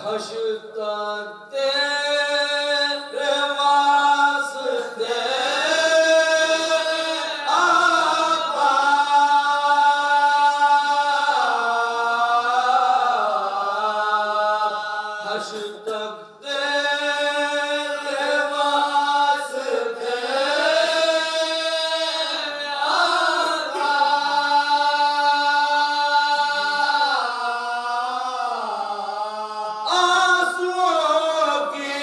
हशता तेरे वास्ते आबा हशता तेरे वास्ते आबा आंसुओं की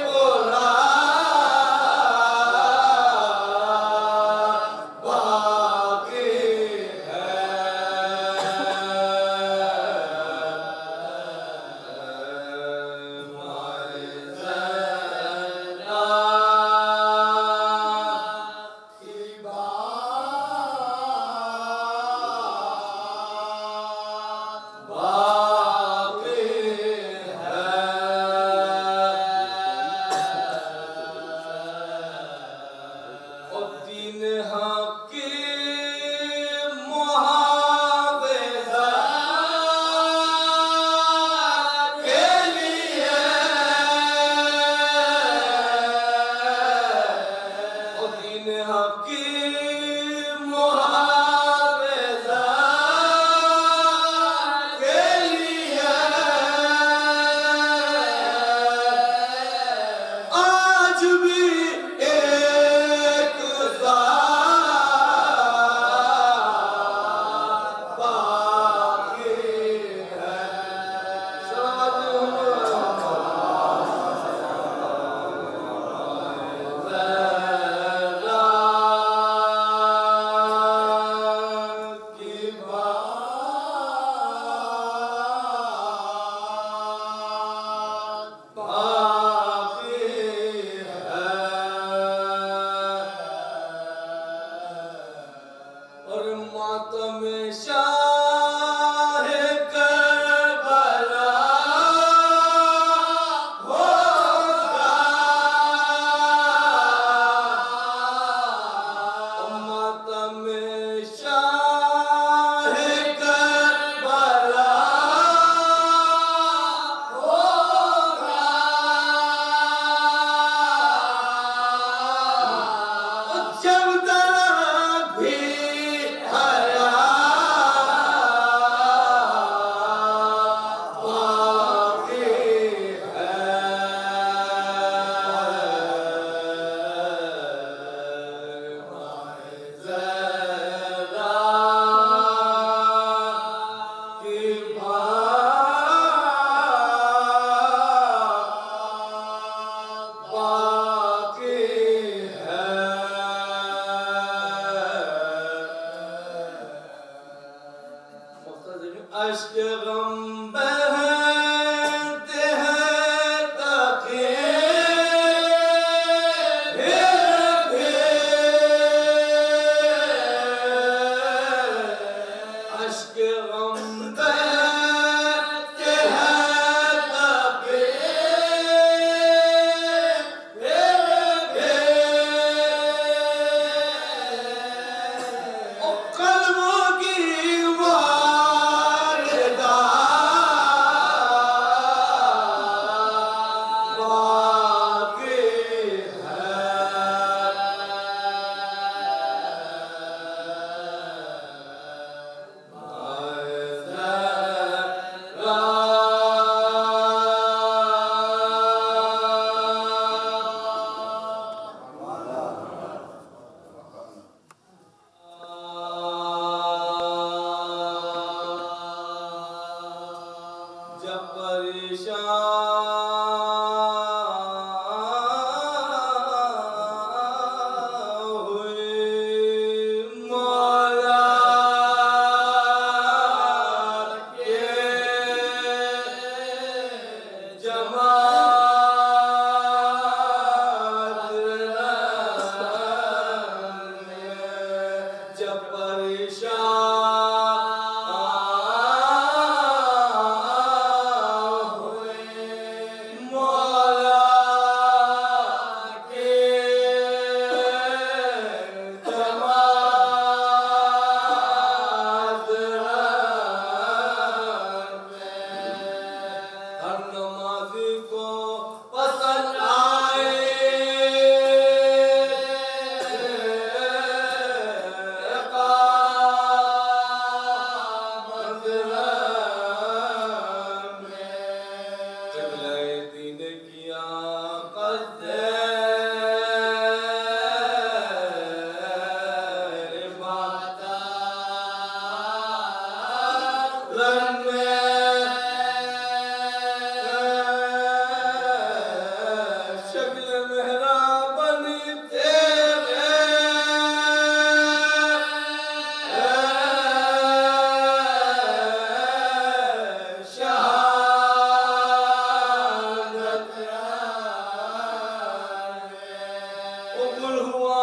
पुला बाकी है माए ज़हरा की बात बाकी है और दीन हक़ मुहाफ़िज़ा के लिए और दीन हक़ मुहाफ़िज़ा के लिए आज भी एक साथ बाकी है ज़हरा की बात बाकी है और मातम शाह करबला होगा और मातम शाह करबला होगा और जब तक भी हया बाकी है माए ज़हरा की बात बाकी है अश्क गम बहते हैं ताकि अश्क गम बहते हैं ताकि ओ कल्बों की वारदा बाकी है माए ज़हरा रन में शक्ल मेहरा बनी तेरे उगल हुआ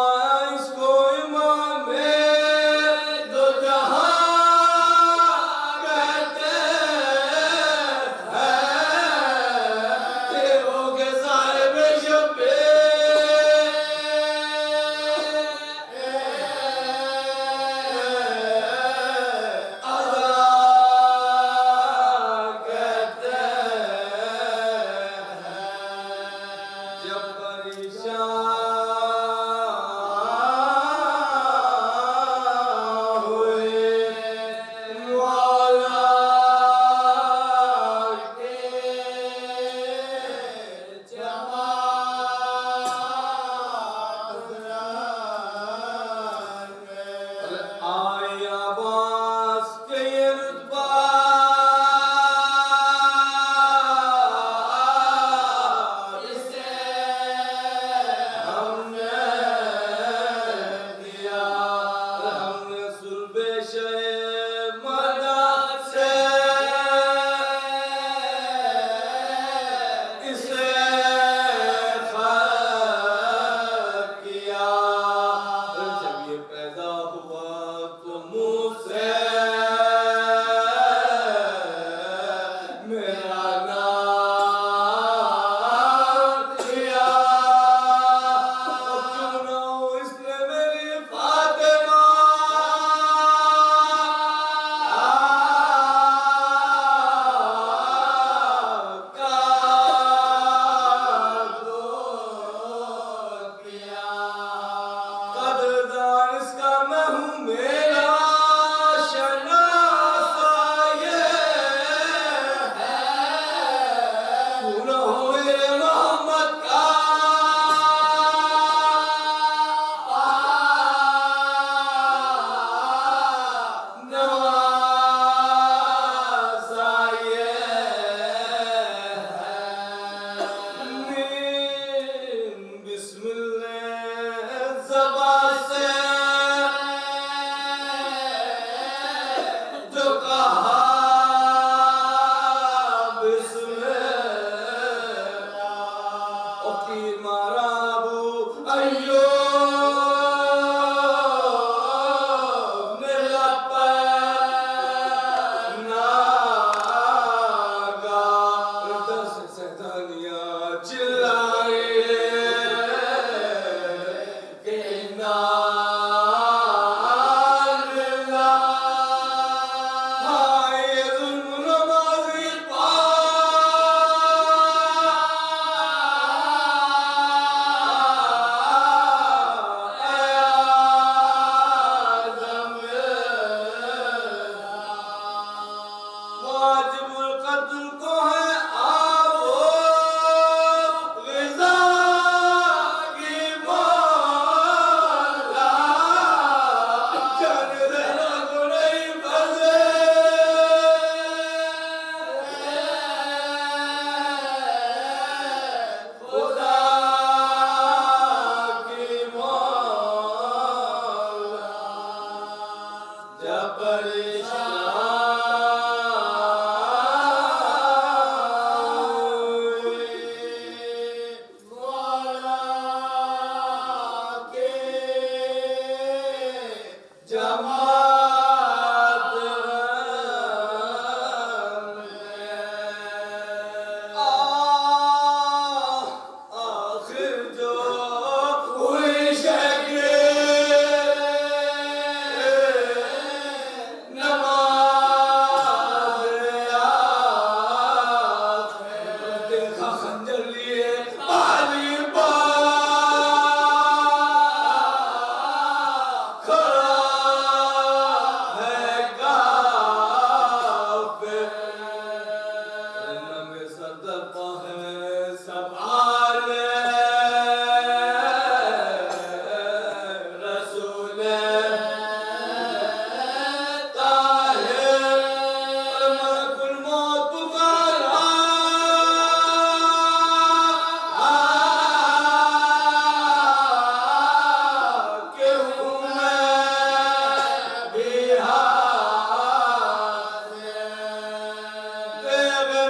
इसको इमाम दो जहां कहते हैं तेरों के साहिब शब्बे अज़ा कहते हैं जब परेशान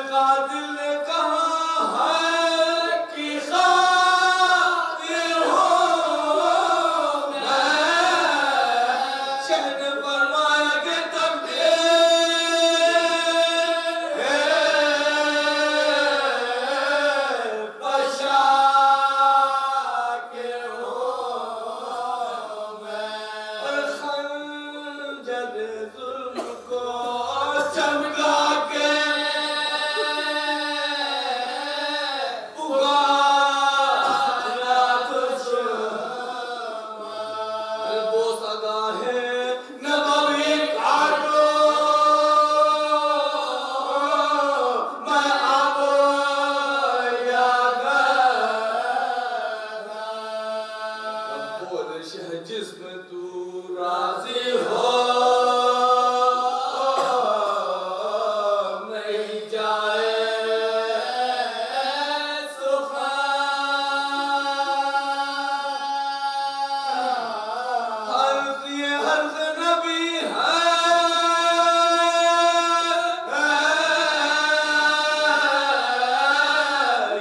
कातिल ने कहा है कि खातिर हूँ मैं। शह ने फरमाया कि बशा के हूँ मैं। और खंजर जुल्म को चमका के पुकारा तुझको। बोसगा है नबवी काटो मैं अब बोल शह जिस्म तू राजी हो नहीं जाए सुखा। ये हर्ज नबी है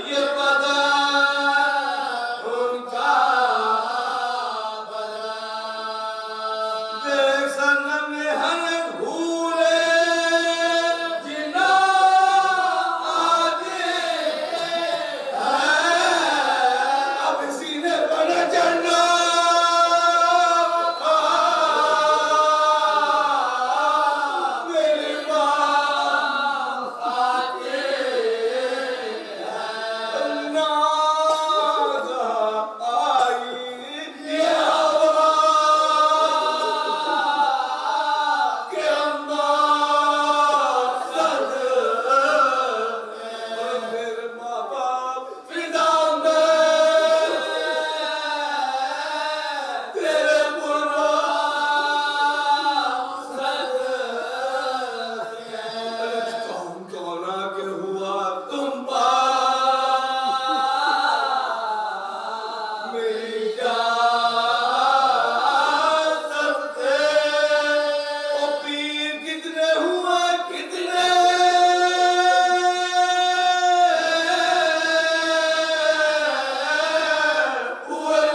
ये पता उनका देख सनम में हर भूले जिना आगे अब सीने पर चढ़ना मेरी माँ आगे नाज़ा आई ये हवा के अंदर सद फिर माँ बाप फिदा में तेरे पुरवा सद कौन कौन आके हुआ तुम पास मेरी जान सबसे। ओ पीर कितने हुआ कितने हुए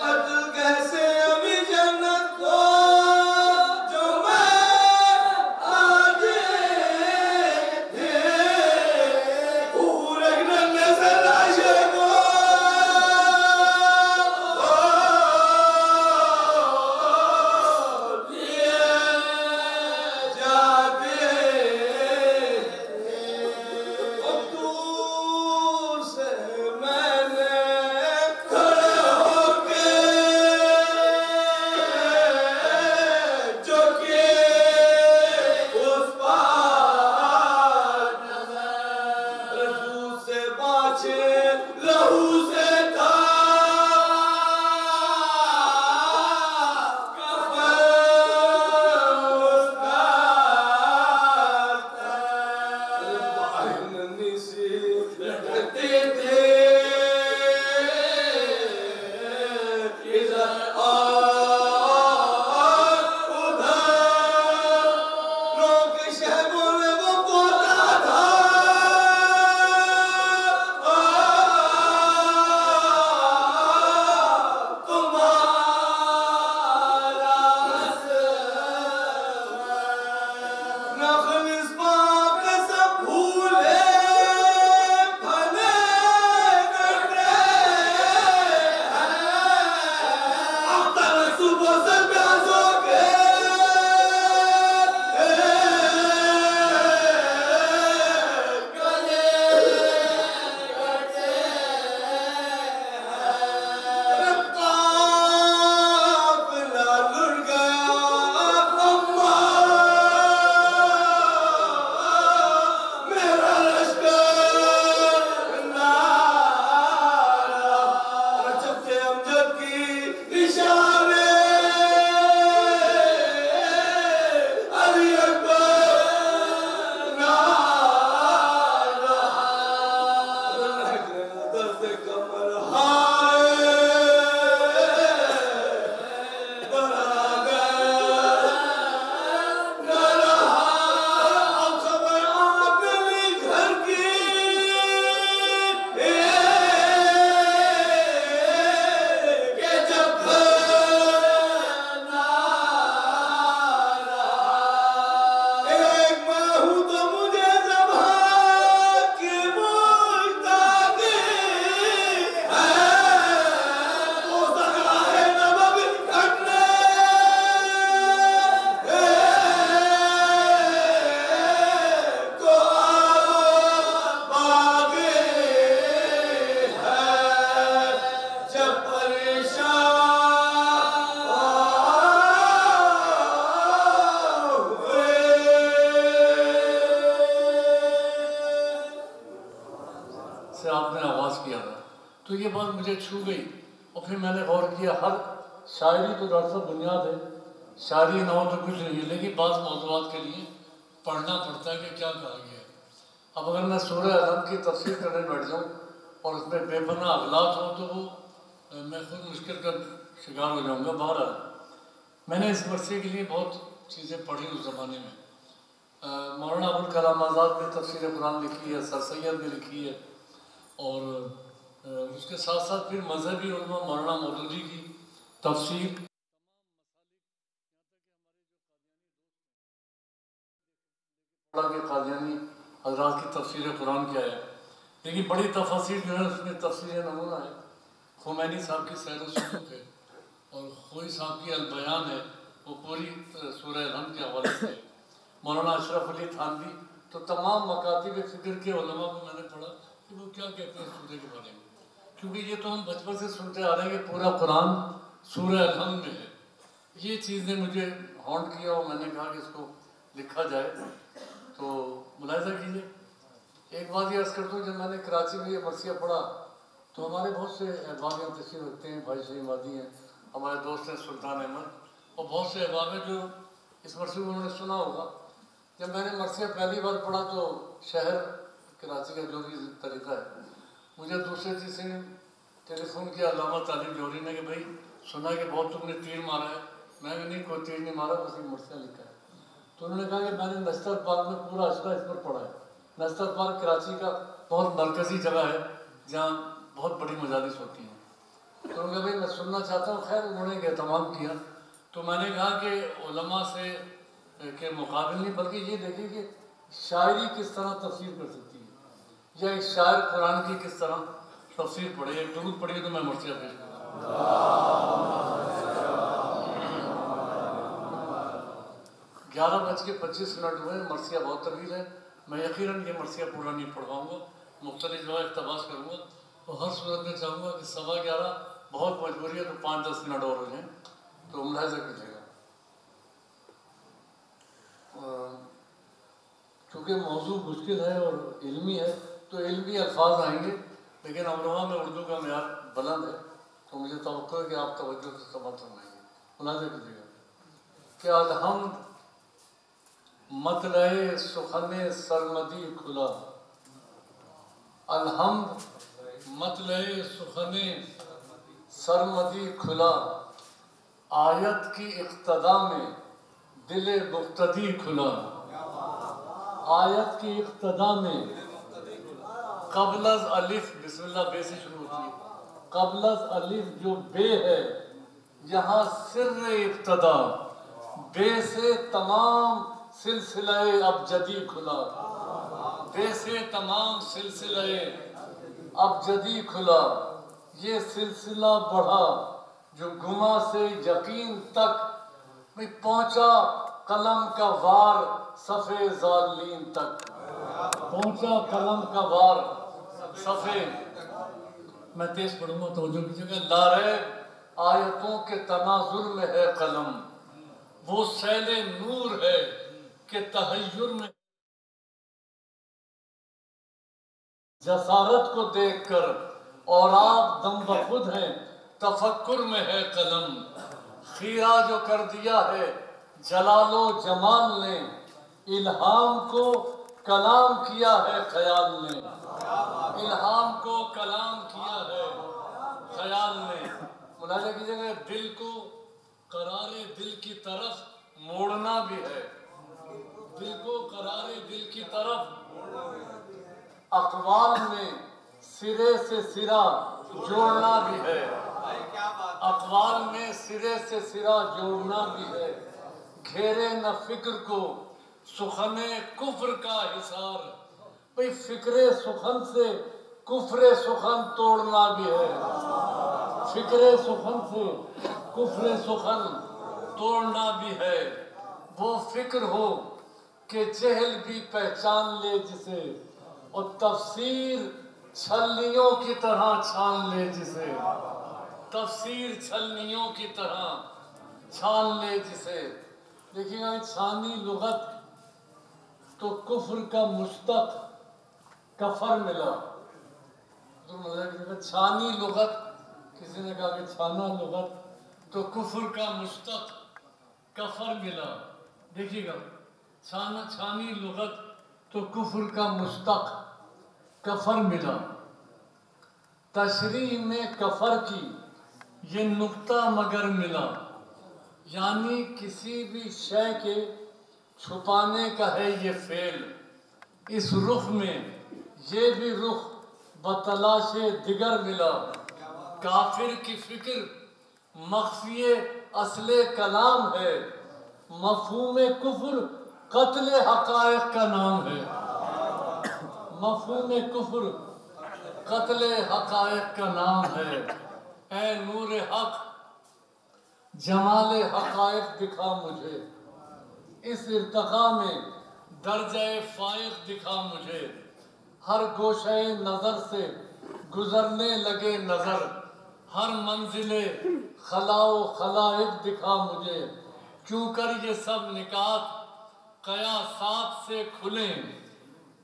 कत्ल कैसे अभी जन्नत को जो मैं आज पूरे नन्हे से लाशे को लिए जाते दूर से मैंने खड़े होके जो कि उस पार लहू से बाँचे लहू से था कफन उसका बाहिनी सी लटकते थे इधर और उधर लोग शहरों में वो पोता था तुम्हारा नखल इस बाप के सब भूले भले करते हैं। अब तक सुबह से प्यासों के गले करते हैं। काफिला लुट गया अम्मा मेरा लश्कर नारा जब से अमजद की निशाने छू गई। और फिर मैंने गौर किया, हर शायरी तो डॉक्टर साहब बुनियाद है, शायरी ना हो तो कुछ नहीं है, लेकिन बाज़ मौज़ूआत के लिए पढ़ना पड़ता है कि क्या कहा गया है। अब अगर मैं सूरह अलम की तफसीर करने बैठ जाऊँ और उसमें बेपनाह अगलात हो तो वो मैं खुद मुश्किल का शिकार हो जाऊँगा। बहरहाल मैंने इस वर्षे के लिए बहुत चीज़ें पढ़ी उस ज़माने में। मौलाना अबुल कलाम आज़ाद ने तफसीर कुरान लिखी है, सर सैयद ने लिखी है, और उसके साथ साथ फिर मजहबी उलमा मौलाना मौदूदी की तफसीर, के कादियानी हजरात की तफसीर कुरान क्या है। लेकिन बड़ी तफसीर जो है उसमें तफसीर नमूना है, खुमैनी साहब की सैर सुलूक है, और खोई साहब की अलबयान है, वो पूरी सूरह अलहम के हवाले से। मौलाना अशरफ अली थानवी, तो तमाम मकातिब फ़िक्र के उलमा को मैंने पढ़ा कि वो क्या कहते हैं सूरह के बारे में, क्योंकि ये तो हम बचपन से सुनते आ रहे हैं कि पूरा कुरान सूरह अलहम में है। ये चीज़ ने मुझे हॉन्ट किया और मैंने कहा कि इसको लिखा जाए। तो मुलाहिज़ा कीजिए, एक बात ये अर्ज़ करता हूँ, जब मैंने कराची में ये मरसिया पढ़ा तो हमारे बहुत से अहबाब यहाँ तशरीफ़ रखते हैं, भाई शहीद वादी हैं, हमारे दोस्त हैं सुल्तान अहमद, और बहुत से अहबाब हैं जो इस मरसिए में उन्होंने सुना होगा। जब मैंने मरसिया पहली बार पढ़ा तो शहर कराची का जो भी तरीका है, मुझे दूसरे तीसरे टेलीफोन किया अल्लामा तालिब जौहरी ने कि भाई सुना कि बहुत तुमने तीर मारा है। मैंने नहीं, कोई तीर नहीं मारा, बस एक मरसिया लिखा है। तो उन्होंने कहा कि मैंने नस्तर पार्क में पूरा अशरा इस पर पढ़ा है। नस्तर पार्क कराची का बहुत मरकज़ी जगह है जहाँ बहुत बड़ी मजालिस होती हैं। तो उन्होंने कहा भाई मैं सुनना चाहता हूँ। खैर उन्होंने एहतमाम किया। तो मैंने कहा कि उलमा से के मुकाबिल नहीं, बल्कि ये देखिए कि शायरी किस तरह तफसीर कर सकती है, या एक शायर कुरान की किस तरह तफसीर पढ़े। एक दुरूद पढ़िए तो मैं मरसिया पेश करूँगा। 11:25 हुए। मरसिया बहुत तवील है, मैं यकीनन ये मरसिया पूरा नहीं पढ़ पाऊँगा, मुख्तलिफ जगह इक़्तिबास करूँगा। तो हर सूरत में चाहूँगा कि 11:15 बहुत मजबूरी है तो 5-10 मिनट और हो जाएँ, तो मुलाहिज़ा कीजिएगा। चूँकि मौजू मुश्किल है और इल्मी है तो इल्मी अल्फाज आएंगे, लेकिन अमरोहा में उर्दू का मेयार बुलंद है, तो मुझे तवक्को है कि आप तवज्जो से समाअत फरमाएंगे। मुलाहिज़ा कीजिएगा कि अलहम्द मतलए सुखने सरमदी खुला, अलहम्द मतलए सुखने सरमदी खुला, आयत की इक़्तिदा में दिले मुक़्तदी खुला, आयत की इक़्तिदा में क़ब्लज़ अलिफ, बिस्मिल्लाह बे से शुरू होती है, क़ब्लज़ अलिफ जो बे है, यहाँ सिर्र इब्तदा, बे से तमाम सिलसिले अबजदी खुला, बे से तमाम सिलसिले अबजदी खुला, ये सिलसिला बढ़ा जो गुमा से यकीन तक में पहुँचा, कलम का वार सफ़े ज़ालिम तक पहुँचा, कलम का वार सफ़े। मैं तेज पढ़ूंगा तो जो कीजिएगा। लारे आयतों के तनाजुर में है कलम, वो सैले नूर है कि तहय्युर में, जसारत को देखकर और आप दम बखुद हैं, तफक्कुर में है कलम, खीरा जो कर दिया है जलालो जमाल ने, इल्हाम को कलाम किया है ख्याल ने, इल्हाम को कलाम किया है ख्याल ने। मुलाहिज़ा कीजिएगा, दिल को करारे दिल की तरफ मोड़ना भी है, दिल को करारे दिल की तरफ, अक़वाल में सिरे से सिरा जोड़ना भी है, अक़वाल में सिरे से सिरा जोड़ना भी है, घेरे न फिक्र को सुखने कुफ्र का हिसार, भाई फिक्रे सुखन से कुफ्रे सुखन तोड़ना भी है, फिक्रे सुखन से कुफ्रे सुखन तोड़ना भी है। वो फिक्र हो कि जहल भी पहचान ले जिसे, और तफसीर छलनियों की तरह छान ले जिसे, तफसीर छलनियों की तरह छान ले जिसे। देखिएगा, इंसानी लुगत तो कुफ्र का मुश्तक कफर मिला, तो छानी लुगत किसी ने कहा कि छाना लुगत तो कुफर का मुश्तक कफर मिला। देखिएगा, छाना छानी लुगत तो कुफर का मुश्तक कफर मिला। तशरीह में कफर की ये नुक्ता मगर मिला, यानी किसी भी शय के छुपाने का है ये फेल। इस रुख में ये भी रुख बतलाशे दिगर मिला। काफिर की फिक्र मख्फिए असले कलाम है, मफहूम कुफ्र कत्ले हकायक का नाम है। मफहूम कुफ्र कत्ले हकायक का नाम है। ऐ नूर हक जमाले हकायक दिखा मुझे, इस इर्तका में दर्जे फायक दिखा मुझे। हर गोशे नज़र से गुजरने लगे नज़र, हर मंजिले खलाओ खलाइक दिखा मुझे। क्यों कर ये सब निकात कयासात से खुले,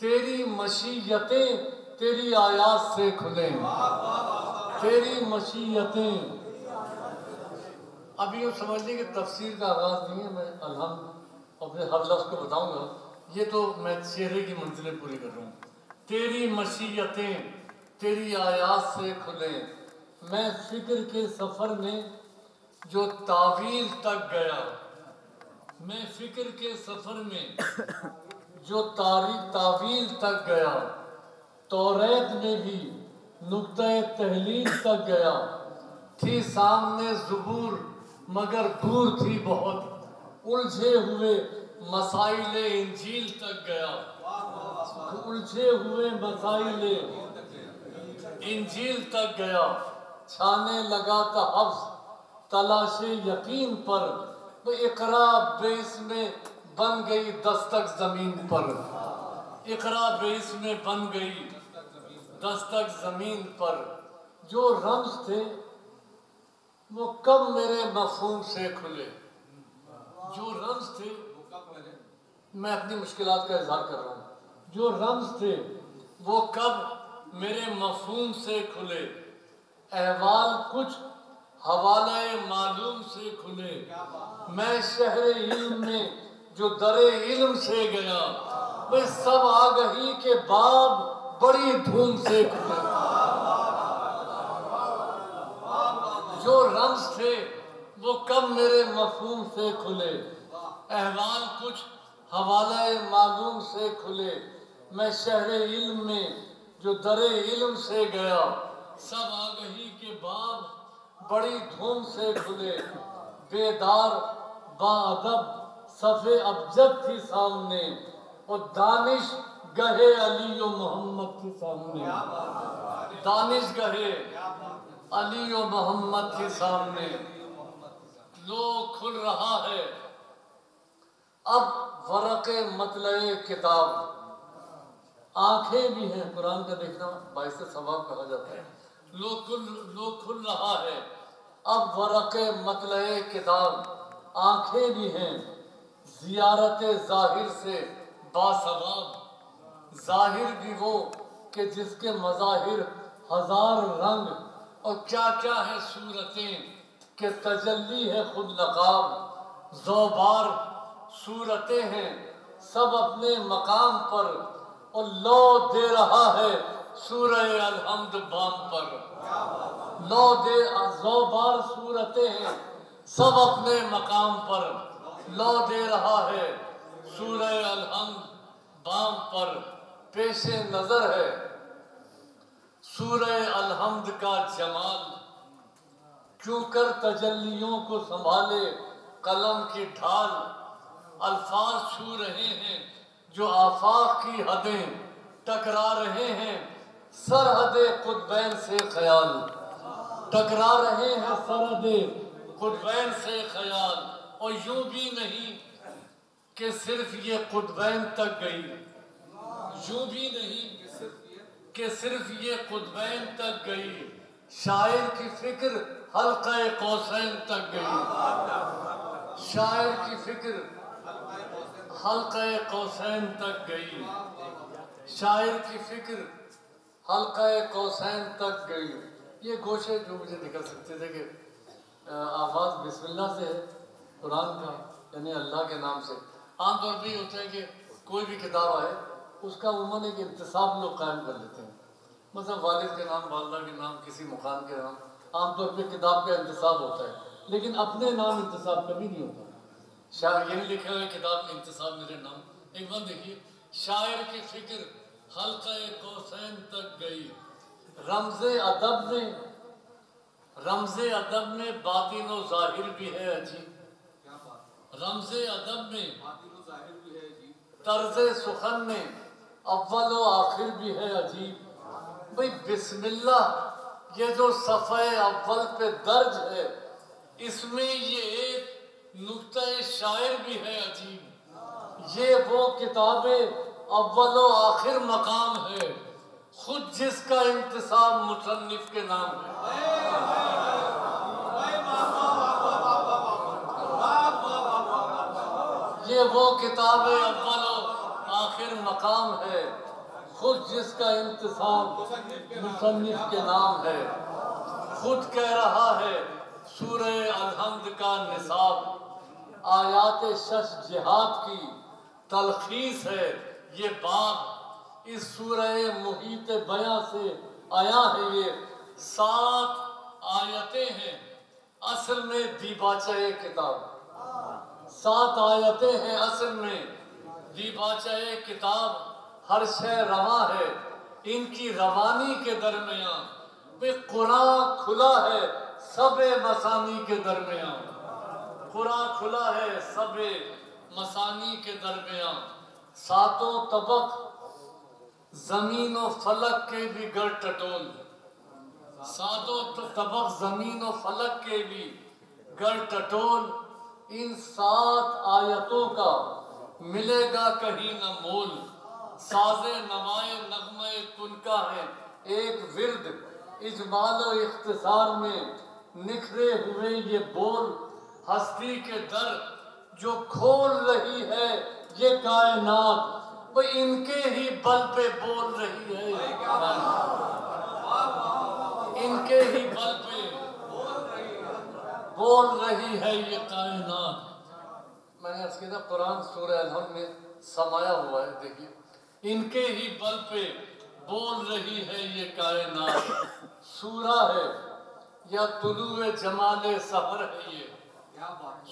तेरी मशीयतें तेरी आयात से खुले। तेरी मशीयतें, अभी यूँ समझ लीजिए कि तफसीर का आगाज़ नहीं है। मैं अल्हम्द अपने हर लफ्ज़ को बताऊंगा, ये तो मैं चेहरे की मंजिलें पूरी कर रहा हूँ। तेरी मशीयतें तेरी आयात से खुले, मैं फिक्र के सफ़र में जो तावील तक गया। मैं फिक्र के सफ़र में जो तावील तक गया, तौरेत में भी नुक्ते तहलील तक गया। थी सामने ज़ुबूर मगर दूर थी बहुत, उलझे हुए मसाइले इंजील तक गया। उलझे हुए मसाइले इंजील तक गया। छाने लगा था हफ्स तलाशे यकीन पर, तो इकरा बेस में बन गई दस्तक ज़मीन पर। इकरा बेस में बन गई दस्तक ज़मीन पर। जो रम्ज़ थे वो कब मेरे मफ़हूम से खुले। जो रम्ज़ थे, मैं अपनी मुश्किलात का इज़हार कर रहा हूँ। जो रम्ज़ थे वो कब मेरे मफ़हूम से खुले। अहवाल कुछ हवाले मालूम से खुले, मैं शहरे इल्म में जो दरे इल्म से गया। वे सब आगही के बाब बड़ी धूम से खुले। जो रम्ज़ थे वो कब मेरे मफ़हूम से खुले। अहवाल कुछ हवाले मालूम से खुले, मैं शहरे इल्म में जो दरे इल्म से गया। सब आगही के बाब बड़ी धूम से खुले। बेदार बाअदब सफ़े अबजद थी सामने, और दानिश गहे अली व मोहम्मद के सामने। दानिश गहे अली व मोहम्मद के सामने। लो खुल रहा है अब वरक़े मतलए किताब। आंखें भी हैं, कुरान का देखना बाइस सवाब कहा जाता है। लो खुल रहा है अब वरक़े मतलए किताब। आंखें भी हैं ज़ियारत ज़ाहिर से बासवाब। ज़ाहिर भी वो कि जिसके मज़ाहिर हज़ार रंग, और क्या क्या है सूरतें कि तजल्ली है खुद नकाब। ज़ौबार सूरतें हैं सब अपने मकाम पर, और लो दे रहा है सूरह अलहम्द बाम पर। लो दे ज़ौबार सूरतें हैं सब अपने मकाम पर, लो दे रहा है सूरह अलहम्द बाम पर। पेशे नज़र है सूरह अलहम्द का जमाल, क्यों कर तजल्लियों को संभाले कलम की ढाल। अल्फाज छू रहे हैं जो आफाक की हदें, टकरा रहे हैं सरहदे कुतबैन से ख्याल। टकरा रहे हैं सरहदे कुतबैन से ख्याल। और यूं भी नहीं कि सिर्फ ये कुतबैन तक गई, यूं भी नहीं कि सिर्फ ये कुतबैन तक गई। शायर की फिक्र हल्क़े कौसैन तक गई। शायर की फिक्र हल्क़े कौसैन तक गई। शायर की फिक्र हल्क़े कौसैन तक गई। ये गोशे जो मुझे निकल सकते थे कि आवाज़ बिस्मिल्लाह से है कुरान का, यानी अल्लाह के नाम से। आमतौर पर ये होता है कि कोई भी किताब आए उसका उमूमन एक इंतसाब लोग कायम कर लेते हैं, मतलब वालिद के नाम, वालदा के नाम, किसी मुकाम के नाम, आमतौर पे किताब का इंतसाब होता है, लेकिन अपने नाम इंतसाब कभी नहीं होता। शायर ये लिखा है किताब में इंतसाब मेरे नाम। एक बार देखिए, शायर की फिक्र हल्क़े कौसैन तक गई, रमज़े अदब में बातिन व ज़ाहिर भी है अजीब, रमज़े अदब में तर्ज़े सुखन में अव्वल व आखिर भी है अजीब। भाई बिस्मिल्लाह ये जो सफ़े अव्वल पे दर्ज है, इसमें ये एक नुक्ता शायर भी है अजीब। ये वो किताबें अव्वल व आखिर मकाम है, खुद जिसका इंतसाब मुसन्निफ के नाम है। ये वो किताबें अव्वल व आखिर मकाम है, खुद जिसका इंतसाब मुसन्निफ के नाम है। खुद कह रहा है सूरह अलहम्द का निसाब, आयात शश जिहाद की तलखीस है ये बाब। इस सूरह मुहीत बयां से आया है ये 7 आयतें हैं, असल में दीबाचे किताब। 7 आयतें हैं असल में दीबाचे किताब। हर शय रवा है इनकी रवानी के दरमियान, वे कुरान खुला है सबे मसानी के दरमियान। कुरान खुला है सबे मसानी के दरमियान। 7 तबक जमीन व फलक के भी गर टटोल, 7 तबक जमीन व फलक के भी गर टटोल। इन 7 आयतों का मिलेगा कहीं न मोल, साजे नवाए नगमे कुनका है एक विर्द। इजमाल व इख्तिसार में निखरे हुए ये बोल, हस्ती के दर जो खोल रही है ये कायनात, वो इनके ही बल पे बोल रही है ये कायनात। इनके ही बल पे बोल रही है ये कायनात। मैंने अर्ज़ किया कुरान सूरह अलहम्द में समाया हुआ है, देखिए इनके ही बल पे बोल रही है ये कायनात। सूरा है या तुलुए जमाले सहर है ये,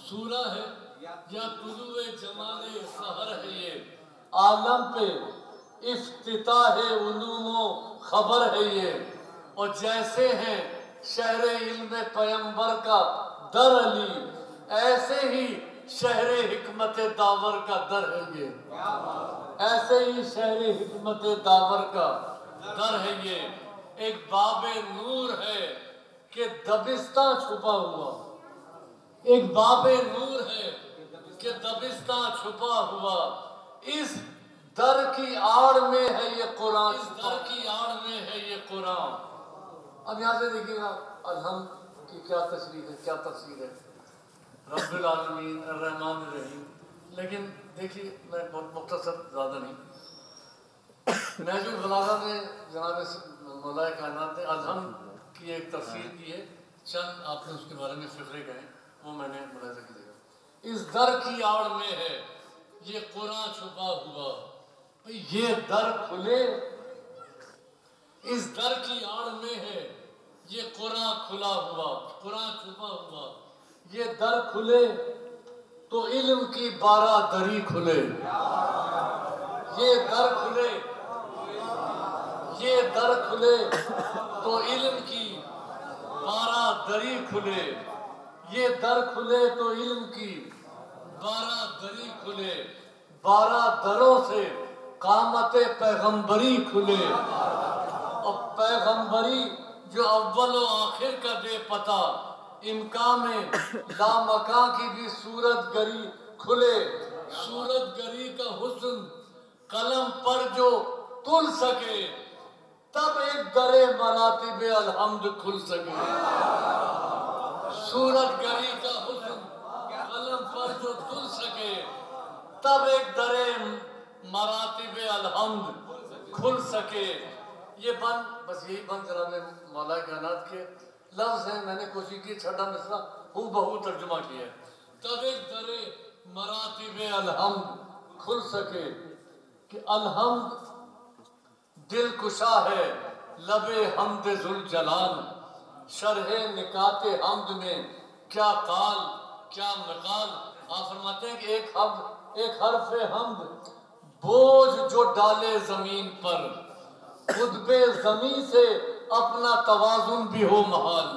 सूरा है या तुलुए जमाले सहर है ये। आलम पे इफ्तिताह उलूमो खबर है ये, और जैसे हैं शहर इल्म पैगंबर का दर अली, ऐसे ही शहर हिकमत दावर का दर है ये। ऐसे ही शहर हिकमत दावर का दर है ये। एक बाबे नूर है कि दबिस्ता छुपा हुआ, एक बाबे नूर है कि दबिस्ता छुपा हुआ। इस दर की आड़ में है ये कुरान, इस दर की आड़ में है ये कुरान। अब यहाँ से देखिएगा अलहम्द की क्या तशरीह है, क्या तफसीर है। रब्बुल आलमीन अर्रहमान अर्रहीम। लेकिन देखिए मैं बहुत मुख्तसर, ज़्यादा नहीं। नहजुल बलागा में जनाब मौलाए कायनात ने अलहम्द की एक तफसीर की है, चंद आपने उसके बारे में फिक्रे कहें, वो मैंने मुलाज़ा कीजिएगा। इस दर की आड़ में है ये कुरान छुपा हुआ, ये दर खुले, इस दर की आड़ में है ये कुरान खुला हुआ, कुरान छुपा हुआ। ये दर खुले तो इल्म की 12 दरी खुले, ये दर खुले, ये दर खुले तो इल्म की 12 दरी खुले, ये दर खुले तो इल्म की 12 दरी खुले। 12 दरों से कामते पैगंबरी खुले, और पैगंबरी जो अव्वल व आखिर का बेपता इनका में लामका की भी सूरत गरी खुले। सूरत गरी का हुस्न कलम पर जो तुल सके, तब एक दरे मरातिब अलहम्द खुल सके। सूरत गरी का हुस्न कलम पर जो तुल सके, तब एक दरे मरातिब अलहम्द खुल सके। ये बंद, बस यही बंद जनाब मौला कायनात के लफ्ज़ हैं। मैंने कोशिश की छठा मिसरा हूँ बहू तर्जुमा किया है। तब एक दरे मरातिब अलहम्द खुल सके कि अलहम्द दिल कुशा है लबे हमद जुल जलाल, शरहे निकाते हमद में क्या काल क्या मकाल। आप फरमाते हैं कि एक हर्फ हमद बोझ जो डाले जमीन पर, खुतबे जमीन से अपना तवाजुन भी हो महाल।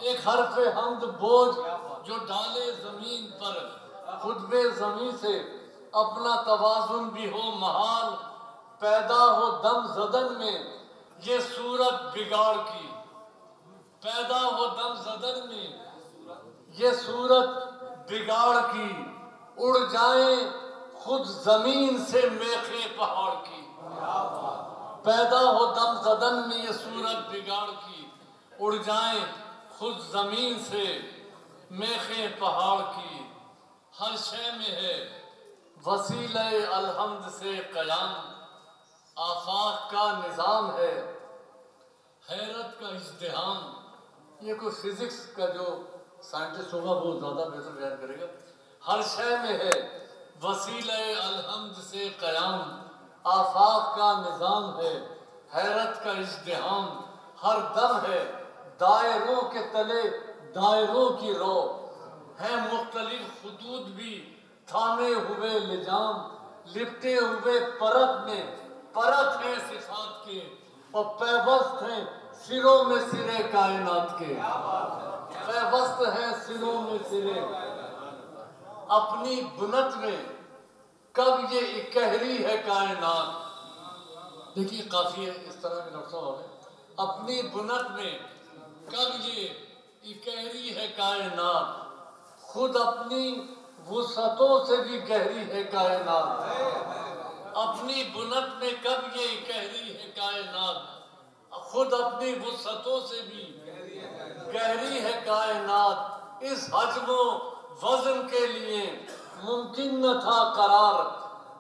एक हर्फ हमद बोझ जो डाले जमीन पर, खुतबे जमीन से अपना तवाजुन भी हो महाल। पैदा हो दम जदन में ये सूरत बिगाड़ की, पैदा हो दम जदन में ये सूरत बिगाड़ की। उड़ जाए खुद जमीन से मेखे पहाड़ की, पैदा हो दम जदन में ये सूरत बिगाड़ की। उड़ जाए खुद जमीन से मेखे पहाड़ की। हर शय में है वसीले अलहम्द से कयाम, आफाक का निज़ाम है हैरत का इज़्दिहाम। ये कोई फिजिक्स का जो साइंटिस्ट होगा वो ज़्यादा बेहतर बयान करेगा। हर शय में है वसीले अलहम्द से कयाम, आफाक का निज़ाम है हैरत का इज़्दिहाम। हर दम है दायरों के तले दायरों की रो, है मुख्तलिफ खुतूत भी थामे हुए लिजाम। लिपटे हुए परत में परत है सिफात के, और पैवस्त हैं सिरों में सिरे कायनात के। पैवस्त हैं सिरों में सिरे अपनी बुनत में, कब ये इकहरी है कायनात। देखिए काफी है इस तरह के लफ्ज़ों वाले। अपनी बुनत में कब ये इकहरी है कायनात, खुद अपनी वुसअतों से भी गहरी है कायनात। अपनी बुनत में कब ये गहरी है कायनात, खुद अपनी वुसअतों से भी गहरी है कायनात। इस हजमो वजन के लिए मुमकिन न था करार,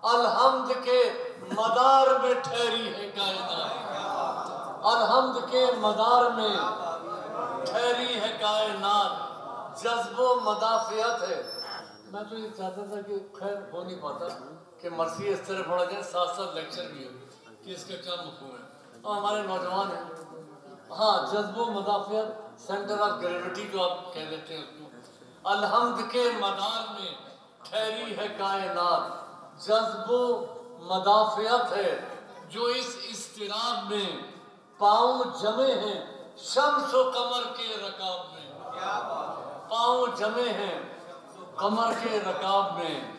अलहम्द के मदार में ठहरी है कायनात। अलहम्द के मदार में ठहरी है कायनात। जज्बो मदाफियत है। मैं तो ये चाहता था कि खैर हो नहीं पाता कि मर्सी इस तरह पढ़ा जाए, साथ साथ लेक्चर भी हो कि इसका क्या मफहूम है। और हमारे नौजवान हैं, हाँ जज्बो मदाफियत सेंटर ऑफ ग्रेविटी जो आप कह देते हैं उसको। अलहम्द के मदार में ठहरी है कायनात। जज्बो मदाफियत है जो इस इस्तिराब में पाँव जमे हैं शम्स व कमर के रकाब में। पाँव जमे हैं कमर के रकाब में।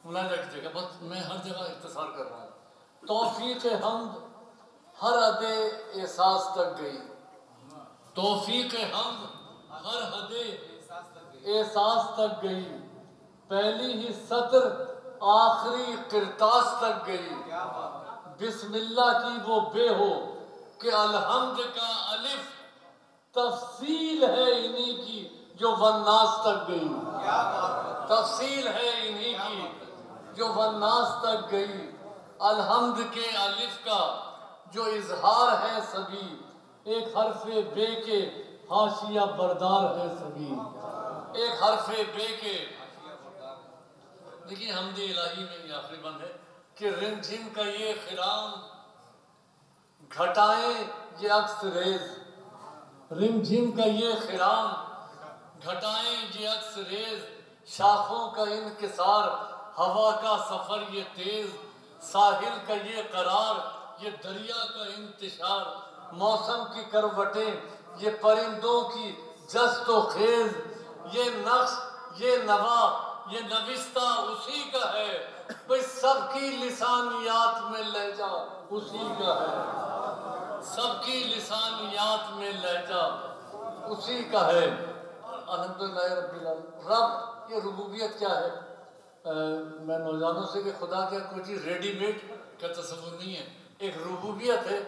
ना रखिएगा बस, मैं हर जगह इख्तिसार कर रहा हूँ। तौफीक हमद हर हदे एहसास तक गई। तौफीक हमद हर हदे एहसास तक गई। पहली ही सत्र आखिरी किरतास तक गई। बिस्मिल्लाह की वो बे हो कि अलहम्द का अलिफ तफसील है इन्हीं की जो वन्नास तक गई। तफसील है इन्हीं की जो वन्नास तक गई। अलहम्द के अलिफ का जो इजहार है सभी, एक हरफे बे के हाशिया बरदार है सभी। एक हरफे बे के, देखिए हमदे इलाही में ये आखिरी बंद है कि रिमझिम का ये खिराम घटाएं ये अक्स रेज। रिमझिम का ये खिराम घटाएं ये अक्स रेज। शाखों का इनकिसार हवा का सफर ये तेज। साहिल का ये करार ये दरिया का इंतशार। मौसम की करवटें ये परिंदों की जस्तो खेज। ये नक्श ये नवा ये नविस्ता उसी का है। भाई सबकी लिसानियात में लहजा उसी का है। सबकी लिसानियात में लहजा उसी का है। अल्हम्दुलिल्लाह रब्बिल आलमीन। रब ये रुबूबियत क्या है? मैं नौजवानों से कि खुदा क्या कोई चीज़ रेडीमेड का तस्वुर नहीं है। एक रुबूबियत है,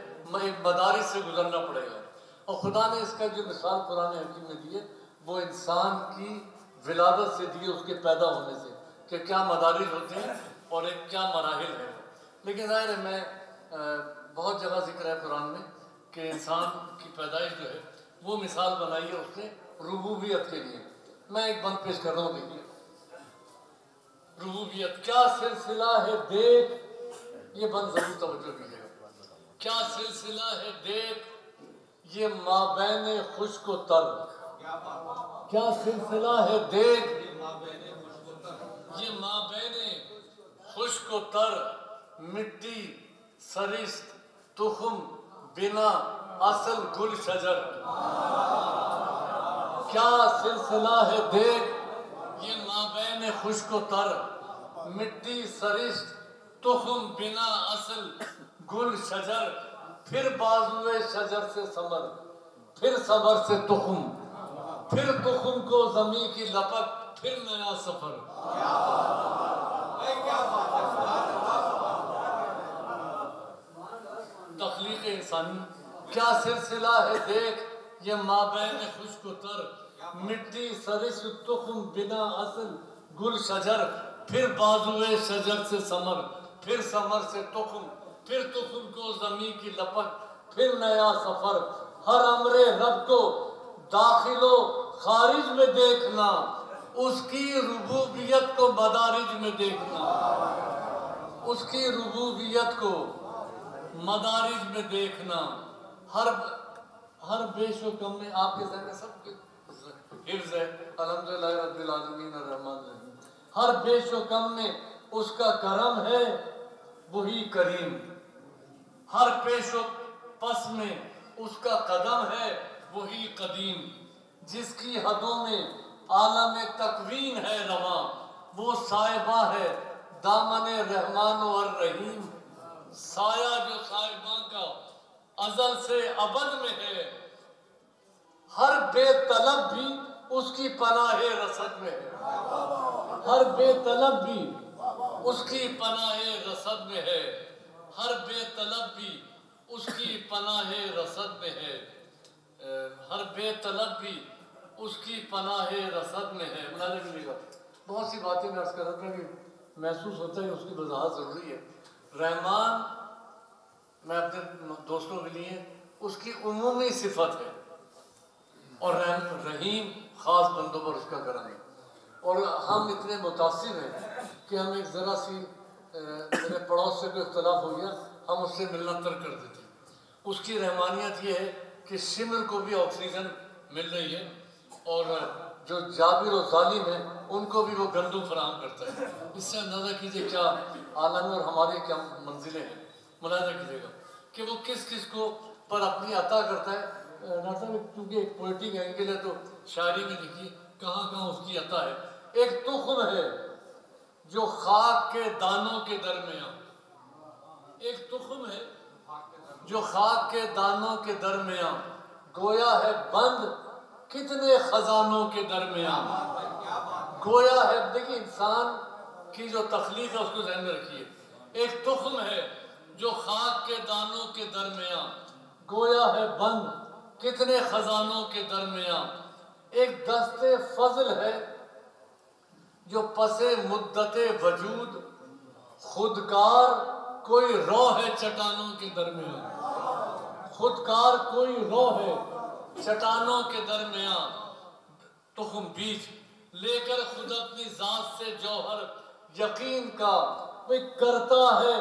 एक मदारिस से गुजरना पड़ेगा। और खुदा ने इसका जो मिसाल कुरान हकीम में दी है वो इंसान की विलादत से दी है, उसके पैदा होने से, कि क्या मदारिस होते हैं और एक क्या मराहिल है। लेकिन ज़ाहिर है मैं बहुत जगह जिक्र है कुरान में कि इंसान की पैदाइश जो है वो मिसाल बनाई है उसने रुबूबियत के लिए। मैं एक बंद पेश कर रहा हूँ, देखिए। रुबूबियत क्या सिलसिला है देख, ये बंद जरूर तवज्जो कीजिएगा। क्या सिलसिला है देख ये माबैन खुश्क व तर, क्या सिलसिला है देख ये माबैन खुश्क व तर, मिट्टी सरिश्त तुखम बिना असल गुल शजर। क्या सिलसिला है देख ये माबैन खुश्क व तर, मिट्टी सरिश्त तुखम बिना असल गुल शजर। फिर बाजुए शजर से समर, फिर समर से तुखम, फिर तुखम को जमी की लपक, फिर नया सफर। तख्लीक इंसानी क्या सिलसिला है देख ये माबैन खुश्क व तर, मिट्टी सरिश तुखम बिना असल गुल शजर। फिर बाजुए शजर से समर, फिर समर से तुखम, फिर तुखम को जमी की लपक, फिर नया सफर। हर अमरे रब को दाखिलो खारिज में देखना, उसकी रुबूबियत को मदारिज में देखना, उसकी रुबूबियत को मदारिज में देखना। हर बेशो कम में आपके जहन में सब हिफ्ज है, अल्हम्दुलिल्लाह रब्बिल आलमीन अर्रहमान अर्रहीम। हर बेशो कम में उसका करम है वही करीम, हर पेशो पस में उसका कदम है वही कदीम। जिसकी हदों में आलम तकवीन है रवा, वो साहिबा है दामन रहमान और रहीम। साया जो साहिबा का अजल से अबद में है, हर बेतलब भी उसकी पनाहे रसद में है, हर बेतलब भी उसकी पनाहे रसद में है, हर बेतलब भी उसकी पनाहे रसद में है, हर बेतलब भी उसकी पनाहे रसद में है। मुनाज़ा कीजिएगा। बहुत सी बातें मैं अर्ज़ कर रहा था कि महसूस होता है उसकी वजाहत ज़रूरी है। रहमान मैं अपने दोस्तों के लिए उसकी उमूमी सिफत है और रहीम ख़ास बंदों पर उसका करम है। और हम इतने मुतासिर हैं कि हम एक ज़रा सी मेरे पड़ोस से कोई इख्तलाफ हो गया, हम उससे मिलना तर्क कर देते हैं। उसकी रहमानियत ये है कि शिमर को भी ऑक्सीजन मिल रही है और जो जाबिर और जालिम है उनको भी वो गंदू फराहम करता है। इससे अंदाज़ा कीजिए क्या आलम और हमारे क्या मंजिलें हैं। मुलाज़ा कीजिएगा कि वो किस किस को पर अपनी अता करता है। नाता क्योंकि एक पोइटिक एंगल है तो शायरी में देखिए कहाँ कहाँ उसकी अता है। एक तुख्म है जो खाक के दानों के दरमियाँ, एक तुख्म है जो खाक के दानों के दरमियाँ, गोया है बंद कितने खजानों के दरमियाँ। गोया है, देखिए इंसान की जो तख्लीक है उसको ध्यान में रखिए। एक तुख्म है जो खाक के दानों के दरमियाँ, गोया है बंद कितने खजानों के दरमियाँ। एक दस्ते फजल है जो पसे मुद्दते वजूद, खुदकार कोई रो है चट्टानों के दरमियाँ, खुदकार कोई रो है चट्टानों के दरमियाँ। तुख्म बीज लेकर खुद अपनी जात से जौहर यकीन का, वे करता है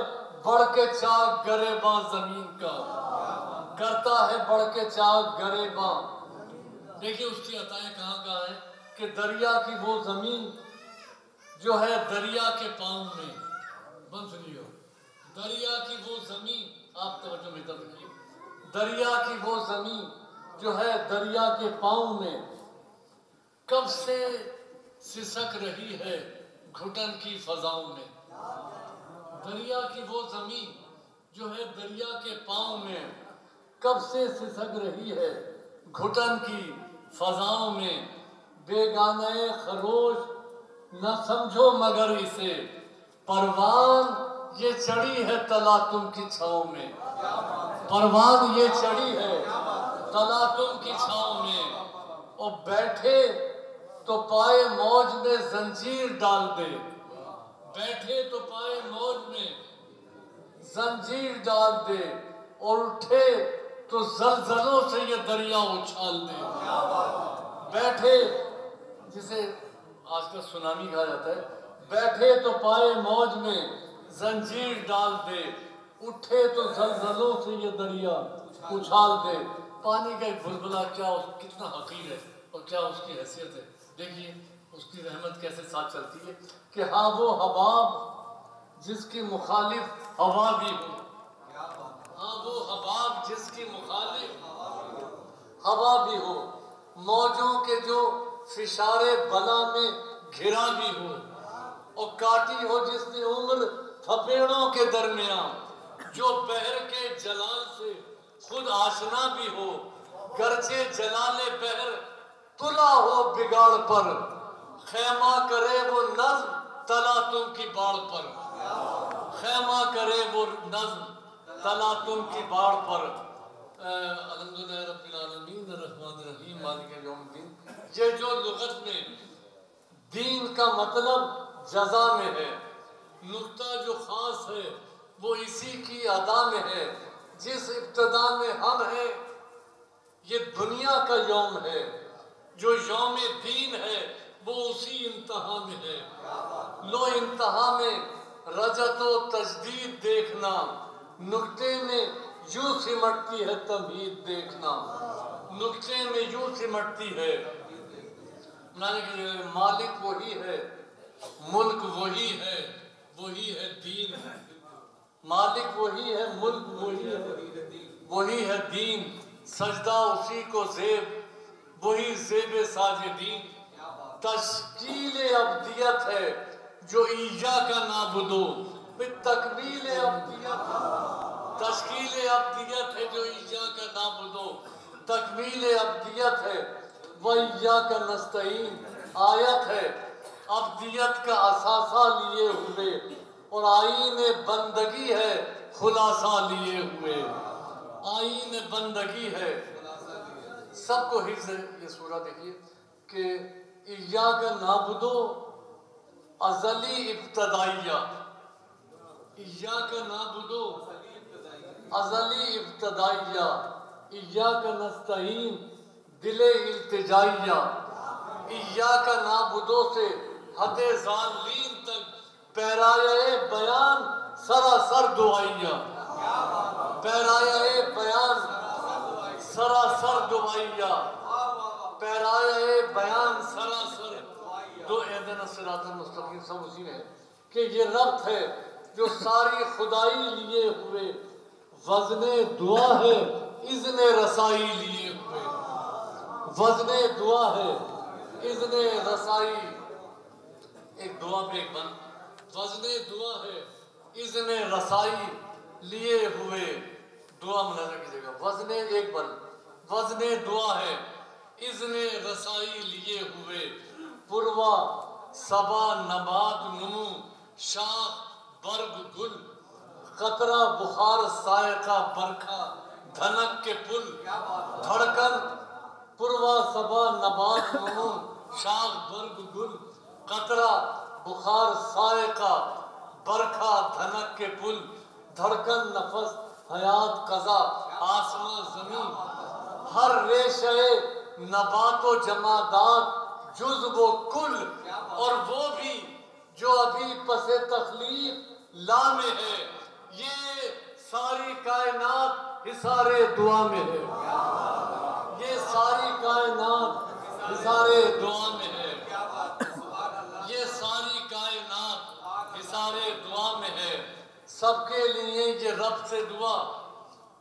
बढ़ के चाक गरेबां जमीन का, करता है बढ़ के चाक गरेबां। देखिए उसकी अताएं कहाँ कहाँ है कि दरिया की वो जमीन जो है दरिया के पाँव में, बंद सुनिए, दरिया की वो जमीन, आप तवज्जो में तब रखिए, दरिया की वो जमीन जो है दरिया के पाँव में, कब से सिसक रही है घुटन की फजाओं में। दरिया की वो जमीन जो है दरिया के पाँव में, कब से सिसक रही है घुटन की फजाओं में। बेगाने खरोश न समझो मगर इसे, परवान ये चढ़ी है तलातुम की छाँव में, परवान ये चढ़ी है तलातुम की छाँव में। और बैठे तो पाए मौज में जंजीर डाल दे, बैठे तो पाए मौज में जंजीर डाल दे। और उठे तो जलजलों से ये दरिया उछाल दे। बैठे, जिसे आजकल सुनामी कहा जाता है, बैठे तो पाए मौज में जंजीर डाल दे, उठे तो जलजलों से ये दरिया उछाल दे। पानी का एक बुलबुला क्या कितना हकीर है और क्या उसकी हैसियत है। देखिए उसकी रहमत कैसे साथ चलती है कि हाँ वो हबाब जिसकी मुखालिफ हवा भी हो, हाँ वो हबाब जिसकी मुखालिफ हवा भी हो, मौजों के जो फिशारे बला में घिरा भी हो, और काटी हो जिसने उम्र थपेड़ों के दरमियान, जो बहर के जलाल से खुद आशना भी हो, गर्चे जलाले बहर तुला हो बिगाड़ पर, खैमा करे वो नज्म तला तुम की बाढ़ पर, खैमा करे वो नज्म तला तुम की बाढ़ पर। अल्हम्दुलिल्लाह रब्बिल आलमीन अर्रहमानिर रहीम मालिकिल यौमिद्दीन। ये जो लुगत में दीन का मतलब जजा में है, नुक्ता जो खास है वो इसी की अदा में है। जिस इब्तदा में हम हैं ये दुनिया का यौम है, जो यौम दीन है वो उसी इंतहा में है। लो इंतहा में रजतो तजदीद देखना, नुक्ते में यूं सिमटती है तमहीद देखना, नुक्ते में यूं सिमटती है। मालिक वही है, मुल्क वही है, वही है दीन। मालिक वही है, मुल्क वही है, वही है दीन। सजदा उसी को जेब, वही जेब साजिदीन। तश्कील अब्दियत है जो ईया का नाबुदो, तकमील अब्दियत, तश्कील अब्दियत है जो ईया का नाबुदो, तकमील अब्दियत है वैया का नस्तईन। आयत है अब्दियत का असासा लिए हुए, और आईन बंदगी है खुलासा लिए हुए। आईन बंदगी है सबको हिफ्ज़। ये सूरा देखिए कि इया का नाबुदो अज़ली इब्तदाइया, इया का नाबुदो अज़ली इब्तदाइया, इया का नस्तईन दिले इल्तिजाइया। इया का नाबुदो से हदे ज़ालिम तक पैराए बयान सरासर दुआइया, पैराए बयान सरासर दुआइया, पैराए बयान सरासर दो एदन सिरातल मुस्तकीम। सब उसी में है कि ये रब्त है जो सारी खुदाई लिए हुए, वज़ने दुआ है इज़्ने रसाई लिए हुए, वज़ने दुआ है इज़्ने रसाई। एक दुआ पे एक बंद, वज़ने दुआ है इज़्ने रसाई लिए हुए। दुआ मुलाज़ा कीजिएगा, वज़ने एक बल, वज़ने दुआ है इज़्ने रसाई लिए हुए। पुरवा सबा नबात नुमू शाख बर्ग गुल, कतरा बुखार सायका बरखा धनक के पुल। धड़कन पुरवा सबा नबात नुमू शाख बर्ग गुल, कतरा बुखार सायका बरखा धनक के पुल। धड़कन नफस हयात कज़ा आसमां ज़मीन, हर रेशे नबातो जमादात जुज़ वो कुल। और वो भी जो अभी पसे तखलीक ला में है, ये सारी कायनात हिसारे दुआ में है, ये सारी कायनात हिसारे दुआ में है, ये सारी कायनात हिसारे दुआ में है। सबके लिए ये रब से दुआ,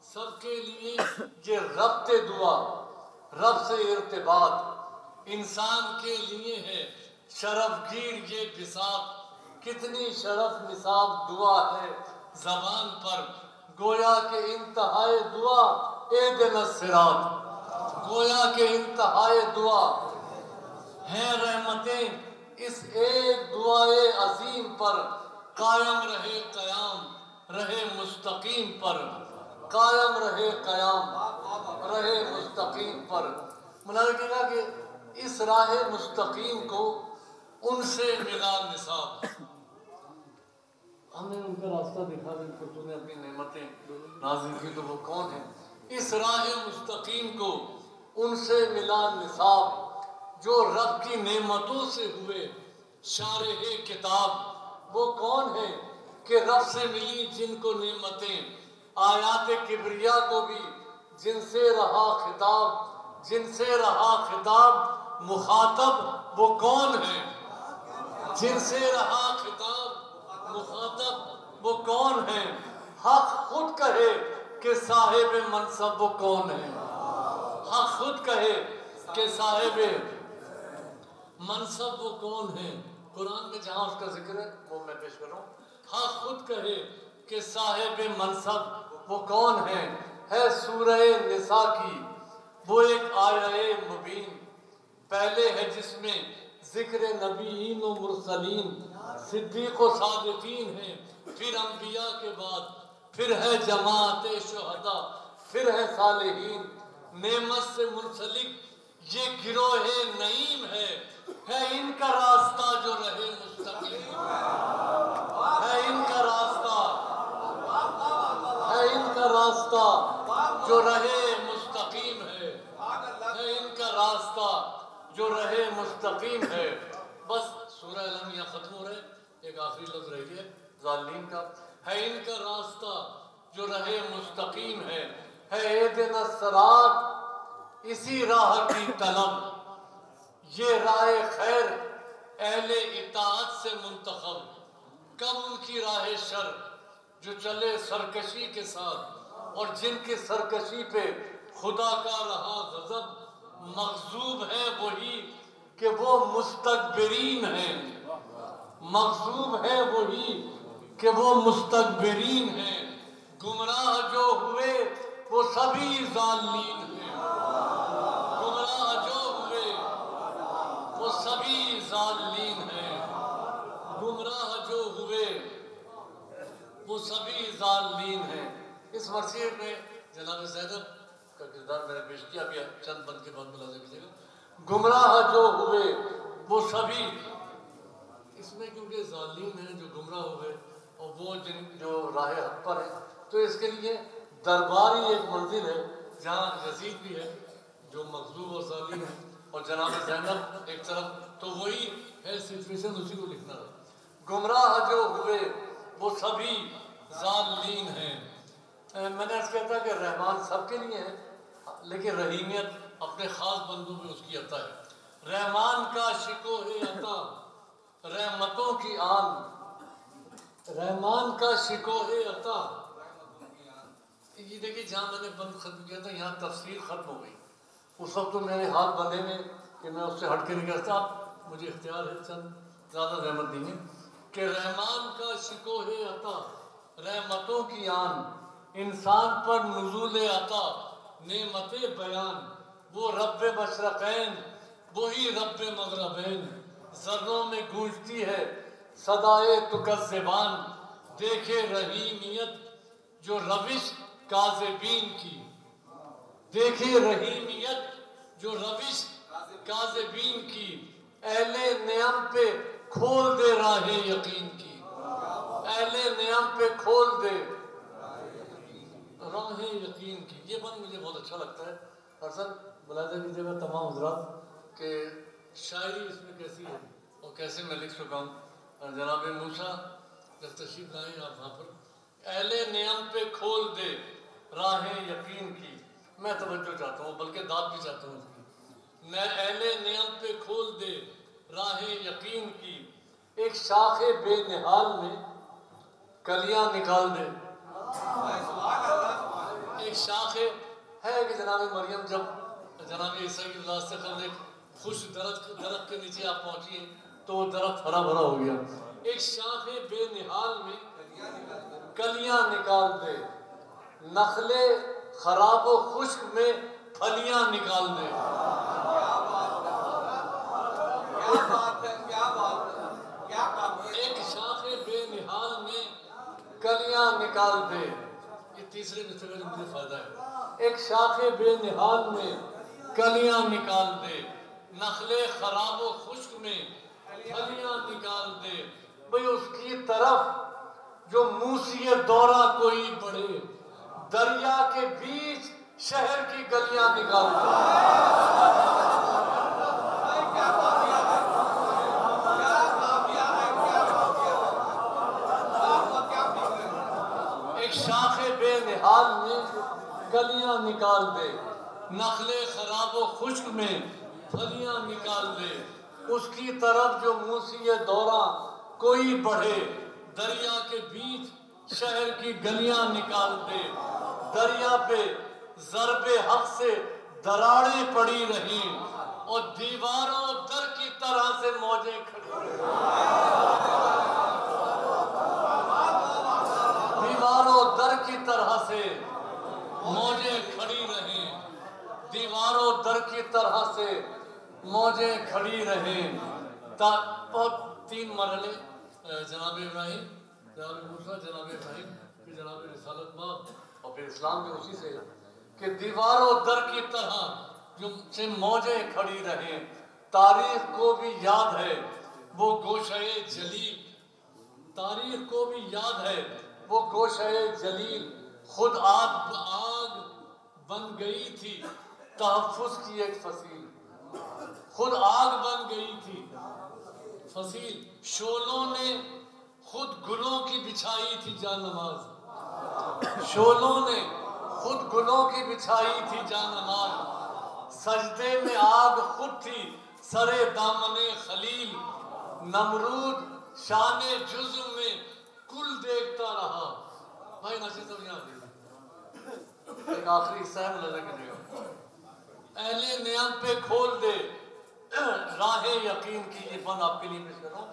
सबके लिए ये रब से दुआ, रब से इर्तिबात। इंसान के लिए है शरफगीर ये बिसात, कितनी शरफ निसाब दुआ है ज़बान पर। गोया के इंतहाए दुआ एदन सिरात, गोया के इंतहाए दुआ है रहमतें इस एक दुआए अजीम पर। कायम रहे कयाम रहे मुस्तकीम पर, कायम रहे कयाम रहे मुस्तकीम पर। मुलाज़ा कि इस राह मुस्तकीम को उनसे मिला निसाब। हमें उनका रास्ता दिखा, जिनको तूने अपनी नेमतें नाज़िल की, तो वो कौन है? इस राह मुस्तकीम को उनसे मिला निसाब, जो रब की नेमतों से हुए शारहे किताब। वो कौन है कि रब से मिली जिनको नेमतें, आयात किबरिया को भी जिनसे रहा खिताब, जिनसे रहा खिताब मुखातब वो कौन है? जिनसे रहा खिताब मुखातब वो कौन है? हक खुद कहे कि साहिब मनसब वो कौन है? हक खुद कहे कि साहिब मनसब वो कौन है? कुरान में जहाँ उसका जिक्र है वो मैं पेश कर रहा हूँ। हक खुद कहे कि साहिब मनसब वो कौन है सूरह निसा की वो एक आया मुबीन, पहले है जिसमें जिक्र नबीन व मुरसलीन, सिद्दीक व सादिकीन है, फिर अंबिया के बाद फिर है जमात शुहदा, फिर है सालिहीन। नेमत से मुंसलिक ये गिरोह नईम है इनका रास्ता जो रहे मुस्तकीम, है इनका रास्ता, है इनका रास्ता जो रहे मुस्तकीम है इनका रास्ता जो रहे मुस्तकीम है। बस सूरह अलम यहाँ खत्म हो रहे, एक आखिरी लफ्ज रह गया ज़ालिमीन का, है इनका रास्ता जो रहे मुस्तकीम है एदिना सरात, इसी राह की तलब, ये राह खैर अहले इताअत से मुंतखब, कब उनकी राह शर जो चले सरकशी के साथ, और जिनकी सरकशी पे खुदा का रहा गजब, मग़ज़ूब है वही कि वो मुस्तकबिरीन है, मग़ज़ूब है वही कि वो मुस्तकबिरीन है, गुमराह जो हुए वो सभी ज़ालिमीन हैं, गुमराह जो हुए वो सभी ज़ालिमीन हैं, गुमराह जो हुए वो सभी ज़ालिमीन हैं। इस मरसिए में जनाब ज़ैनब का किरदार मैंने पेश किया, अभी चंद बंद के बाद मुलाज़ा कीजिएगा। गुमराह जो हुए वो सभी, इसमें क्योंकि ज़ालिम हैं जो गुमराह हुए और वो जिन जो राह हक पर है, तो इसके लिए दरबारी एक मंजिल है जहाँ यजीद भी है जो मग़ज़ूब और ज़ालिम है, और जनाब ज़ैनब एक तरफ, तो वही है सिचुएशन, उसी को लिखना है। गुमराह जो हुए वो सभी ज़ालिमीन हैं। मैंने अर्ज़ किया था कि रहमान सबके लिए है, लेकिन रहीमियत अपने ख़ास बंदों में उसकी अता है। रहमान का शिकोहे अता रहमतों की आन, रहमान का शिकोहे अता, ये देखिए जहाँ मैंने बंद खत्म किया था यहाँ तफसीर ख़त्म हो गई। उस वक्त तो मेरे हाथ बंधे में कि मैं उससे हट के नहीं करता, मुझे इख्तियार है चंद ज़्यादा रहमत देंगे कि रहमान का शिकोहे अता रहमतों की आन, इंसान पर नुज़ूल अता नेमत बयान, वो रब्बे मशरक़ैन वही रब्बे मग़रबैन, ज़र्रों में गूंजती है सदाए तुकज़्ज़िबान, देखे रहीमियत जो रविश काज़िबीन की, देखे रहीमियत जो रविश काज़िबीन की, अहले नियम पे खोल दे राहे यकीन की, अहले नियम पे खोल दे राहे यकीन की। ये बंद मुझे बहुत अच्छा लगता है। अरसल मुलाज़ा कीजिएगा तमाम हज़रात के शायरी इसमें कैसी है और कैसे मैं लिख चुका हूँ। जनाब मूसा जब तशरीफ़ लाए आप वहाँ पर, अहले नियम पे खोल दे राहे यकीन की, मैं तवज्जो चाहता हूँ बल्कि दाद भी चाहता हूँ उसकी। मैं अहले नियम पे खोल दे राहे यकीन की, एक शाखे बेनिहाल में कलियाँ निकाल दे। एक शाखे है कि जनाब मरियम जब जनाब ईसा की विलादत से कबल एक खुश दरख्त के नीचे आप पहुँची तो वो दरख्त हरा भरा हो गया। एक शाखे बेनिहाल में कलियाँ निकाल दे, नखले खराब व खुश्क में फलियाँ निकाल दे। एक शाखे बेनिहाल में कलियाँ निकाल दे, ये तीसरे मिसरे में मुझे फायदा है। एक शाखे बेनिहाल में कलियाँ निकाल दे, नखले खराब व खुश्क में फलियाँ निकाल दे। भाई उसकी तरफ जो मूसी दौरा कोई बड़े, दरिया के बीच शहर की गलियां निकालते। एक शाखे बेनिहाल में गलियां निकाल दे, नखले खराबो खुश्क में फलियां निकाल दे, उसकी तरफ जो मूसी दौरा कोई बढ़े, दरिया के बीच शहर की गलियां निकाल दे। दरिया पे ज़रबे हक से दरारें पड़ी रही और दीवारों दर की तरह से मौजें खड़ी रही। दीवारों दर की तरह से मौजें खड़ी रही, दीवारों दर की तरह से मौजें खड़ी रही। तीन मरहले जनाब इब्राहिम, जनाब मूसा, जनाब इब्राहिम, फिर जनाब रिसालत बाब और फिर इस्लाम में उसी से कि दीवारों दर की तरह जो से मौजें खड़ी रहे। तारीख को भी याद है वो गोशे जलील, तारीख को भी याद है वो गोशे जलील, खुद आग बन गई थी तहफ़्फ़ुज़ की एक फसील, खुद आग बन गई थी फसील। शोलों ने खुद गुलों की बिछाई थी जानमाज, शोलों ने खुद गुलों की बिछाई थी जानमाज। सजदे में आग खुद थी सरे दामने खलील, नमरूद शाने जुज़्म में कुल देखता रहा। भाई नासिर साहब यहाँ एक आखिरी हिस्सा है मुलाज़ा कीजिएगा। अहले नियम पे खोल दे राहे यकीन की, ये बंद आपके लिए पेश कर रहा हूँ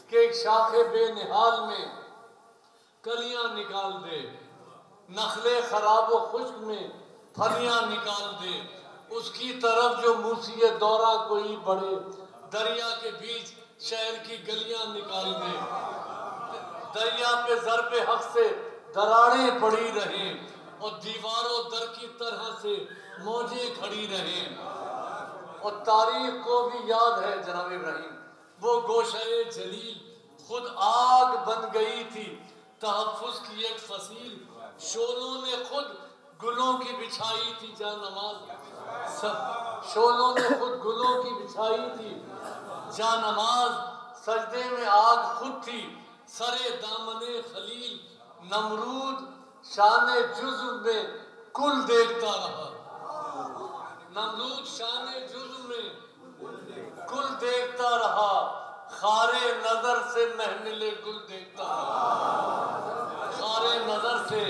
कि एक शाखे बेनिहाल में कलियां निकाल दे, नखले खराबो खुश्क में फलियां निकाल दे, उसकी तरफ जो मूसी दौरा कोई बढ़े, दरिया के बीच शहर की गलियां निकाल दे। दरिया पे ज़रबे हक से दरारें पड़ी रहें और दीवारों दर की तरह से मौजें खड़ी रहें। और तारीख को भी याद है जनाब इब्राहिम वो गोशे जलील, खुद आग बन गई थी तहफ़्फ़ुज़ की एक फसील। शोलों ने खुद गुलों की बिछाई थी जानमाज, शोलों ने खुद गुलों की बिछाई थी जानमाज। सजदे में आग खुद थी सरे दामने खलील, नमरूद शाने जुज़्म में कुल देखता रहा। नमरूद शाने जुज़्म में कुल देखता रहा, खारे नजर से महमिले गुल देखता रहा। खारे नजर से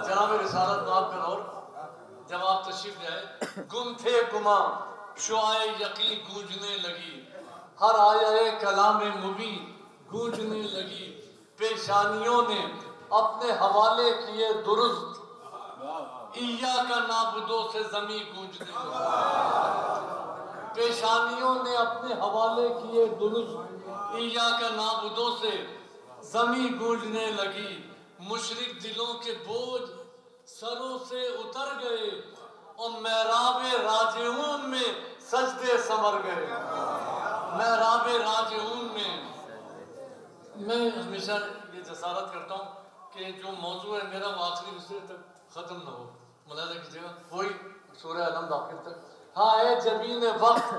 जनाब रिसालत बाब का और जब आप तशरीफ लाए, गुम थे गुमा शुआए यकीन गूंजने लगी, हर आया कलाम मुबी गूंजने लगी। पेशानियों ने अपने हवाले किए दुरुस्त, इया का नाबुदों से जमी गूंजने लगी। पेशानियों ने अपने हवाले किए दुरुस्त, इया का नाबुदों से जमी गूंजने लगी। मुशरिक दिलों के बोझ सरों से उतर गए और महराबे राजिऊन में सजदे संवर गए। महराबे राजिऊन में मैं हमेशा ये जसारत करता हूँ कि जो मौजू है मेरा वो आखिरी हिस्से तक ख़त्म ना हो, मुलाज़ा कीजिएगा, वही सूरह अलम आखिर तक। हाँ है जबीन वक्त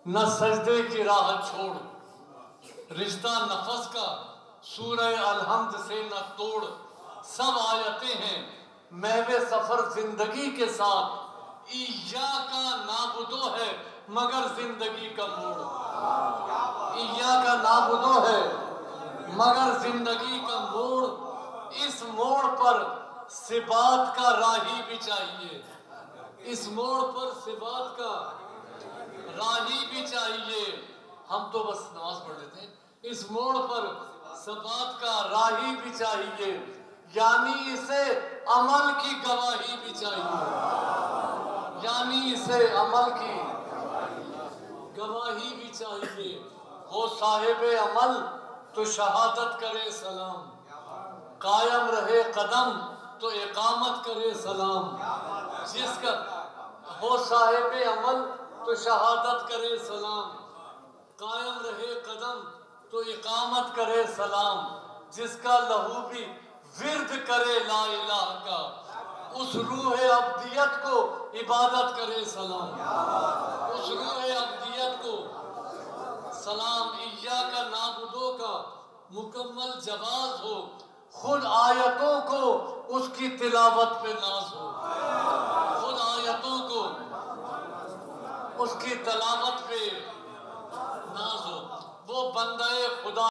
न सजदे की राह छोड़, रिश्ता नफस का सूरह अलहम्द से न तोड़। सब आयतें हैं महवे सफर जिंदगी के साथ, इया का नाबुदो है मगर जिंदगी का मोड़। इया का नाबुदो है मगर जिंदगी का मोड़। इस मोड़ पर सिबात का राही भी चाहिए, इस मोड़ पर सिबात का राही भी चाहिए। हम तो बस नमाज पढ़ लेते हैं, इस मोड़ पर सिबात का राही भी चाहिए, यानी इसे अमल की गवाही भी चाहिए, यानी इसे अमल की गवाही भी चाहिए। हो साहिबे अमल तो शहादत करे सलाम, कायम रहे कदम तो इकामत करे सलाम। जिसका हो साहिबे अमल तो शहादत करे सलाम, कायम रहे कदम तो इकामत करे सलाम, जिसका लहू भी विर्द करे ला इलाह का, उस रूह अब्दियत को इबादत करे सलाम, उस रूह अब्दियत को सलाम। इय्याका नाबुदो का मुकम्मल जवाब हो, खुद आयतों को उसकी तिलावत पे नाज हो, खुद आयतों को उसकी तिलावत पे नाज हो। वो बंदे खुदा